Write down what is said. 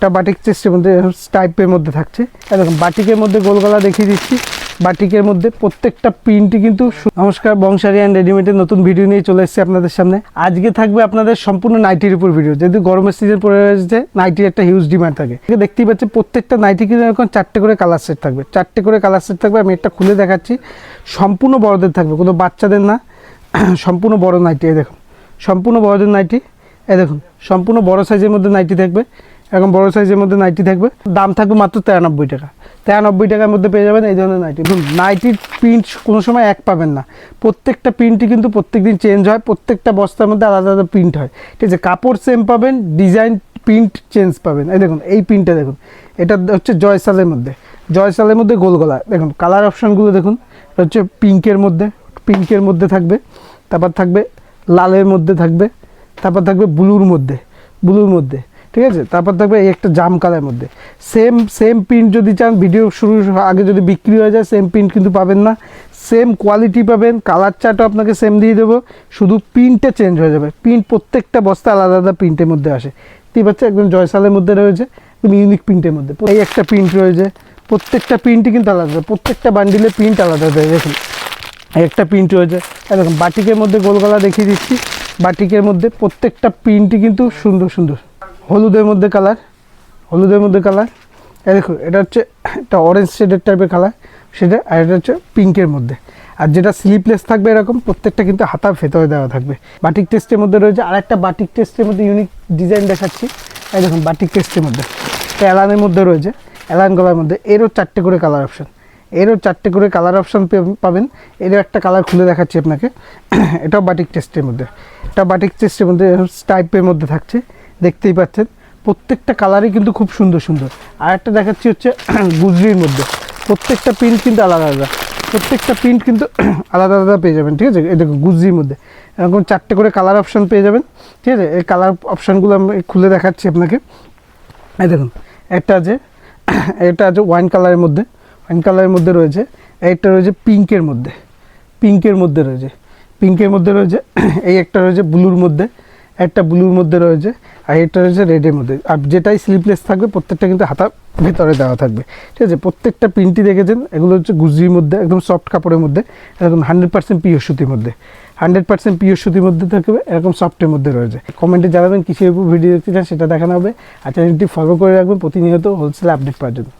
একটা বাটিক চেস্টের মধ্যে টাইপের মধ্যে থাকছে। দেখুন বাটিকের মধ্যে গোল গলা দেখিয়ে দিচ্ছি। বাটিকের মধ্যে প্রত্যেকটা প্রিন্টই কিন্তু। নমস্কার, বংশারি অ্যান্ড রেডিমেডের নতুন ভিডিও নিয়ে চলে এসেছি আপনাদের সামনে। আজকে থাকবে আপনাদের সম্পূর্ণ নাইটির উপর ভিডিও। যেহেতু গরমের সিজন পড়ে রয়েছে, নাইটির একটা হিউজ ডিমান্ড থাকে। দেখতেই পাচ্ছি প্রত্যেকটা নাইটি কিন্তু এরকম 4টে করে কালার সেট থাকবে। 4টে করে কালার সেট থাকবে। আমি একটা খুলে দেখাচ্ছি। সম্পূর্ণ বড়দের থাকবে, কোনো বাচ্চাদের না। সম্পূর্ণ বড় নাইটি। এই দেখুন সম্পূর্ণ বড়দের নাইটি। এই দেখুন সম্পূর্ণ বড় সাইজের মধ্যে নাইটি থাকবে। এরকম বড় সাইজের মধ্যে নাইটি থাকবে। দাম থাকবে মাত্র 93 টাকা। 93 টাকার মধ্যে পেয়ে যাবেন এই ধরনের নাইটি। নাইটির প্রিন্ট কোনো সময় এক পাবেন না। প্রত্যেকটা প্রিন্টই কিন্তু প্রত্যেকদিন চেঞ্জ হয়। প্রত্যেকটা বস্তার মধ্যে আলাদা আলাদা প্রিন্ট হয়। ঠিক আছে, কাপড় সেম পাবেন, ডিজাইন প্রিন্ট চেঞ্জ পাবেন। এই দেখুন এই প্রিন্টটা দেখুন, এটা হচ্ছে জয়সালের মধ্যে। জয়সালের মধ্যে গোল গলা। দেখুন কালার অপশানগুলো দেখুন। এটা হচ্ছে পিঙ্কের মধ্যে থাকবে। তারপর থাকবে লালের মধ্যে থাকবে। তারপর থাকবে ব্লুর মধ্যে। ঠিক আছে, তারপর থাকবে এই একটা জাম কালারের মধ্যে। সেম প্রিন্ট যদি চান, ভিডিও শুরুর আগে যদি বিক্রি হয়ে যায়, সেম প্রিন্ট কিন্তু পাবেন না। সেম কোয়ালিটি পাবেন, কালার চার্টও আপনাকে সেম দিয়ে দেবো, শুধু প্রিন্টটা চেঞ্জ হয়ে যাবে। প্রিন্ট প্রত্যেকটা বস্তা আলাদা আলাদা প্রিন্টের মধ্যে আসে। ঠিক আছে, একদম জয়সালের মধ্যে রয়েছে, একদম ইউনিক প্রিন্টের মধ্যে। এই একটা প্রিন্ট রয়েছে। প্রত্যেকটা প্রিন্টই কিন্তু আলাদা, প্রত্যেকটা বান্ডিলের প্রিন্ট আলাদা দেয়। দেখুন একটা প্রিন্ট রয়েছে। দেখুন বাটিকের মধ্যে গোল গলা দেখিয়ে দিচ্ছি। বাটিকের মধ্যে প্রত্যেকটা প্রিন্টই কিন্তু সুন্দর সুন্দর। হলুদের মধ্যে কালার। দেখুন এটা হচ্ছে একটা অরেঞ্জ শেডের টাইপের কালার সেটা। আর এটা হচ্ছে পিঙ্কের মধ্যে। আর যেটা স্লিপলেস থাকবে এরকম, প্রত্যেকটা কিন্তু হাতার ভেতরে দেওয়া থাকবে। বাটিক টেস্টের মধ্যে রয়েছে আর একটা বাটিক টেস্টের মধ্যে ইউনিক ডিজাইন দেখাচ্ছি। এই দেখুন বাটিক টেস্টের মধ্যে অ্যালানের মধ্যে রয়েছে, অ্যালান গলার মধ্যে। এরও 4টে করে কালার অপশান পাবেন। এরও একটা কালার খুলে দেখাচ্ছি আপনাকে। এটাও বাটিক টেস্টের মধ্যে। টাইপের মধ্যে থাকছে, দেখতেই পাচ্ছেন। প্রত্যেকটা কালারই কিন্তু খুব সুন্দর সুন্দর। আর একটা দেখাচ্ছি হচ্ছে গুজরির মধ্যে। প্রত্যেকটা প্রিন্ট কিন্তু আলাদা আলাদা পেয়ে যাবেন। ঠিক আছে, এই দেখুন গুজরির মধ্যে এরকম 4টে করে কালার অপশান পেয়ে যাবেন। ঠিক আছে, এই কালার অপশানগুলো আমি খুলে দেখাচ্ছি আপনাকে। এই দেখুন এটা আছে ওয়াইন কালারের মধ্যে রয়েছে। একটা রয়েছে পিঙ্কের মধ্যে রয়েছে। এই একটা রয়েছে ব্লুর মধ্যে রয়েছে। আর এটা রয়েছে রেডের মধ্যে। আর যেটাই স্লিপলেস থাকবে প্রত্যেকটা কিন্তু হাতার ভেতরে দেওয়া থাকবে। ঠিক আছে, প্রত্যেকটা প্রিন্টই দেখেছেন। এগুলো হচ্ছে গুজরির মধ্যে, একদম সফট কাপড়ের মধ্যে। এরকম 100% পিওর সুতির মধ্যে থাকবে। এরকম সফটের মধ্যে রয়েছে। কমেন্টে জানাবেন কিসের উপর ভিডিও দেখতে চান, সেটা দেখানো হবে। আর চ্যানেলটি ফলো করে রাখবেন প্রতিনিয়ত হোলসেল আপডেট পাওয়ার জন্য।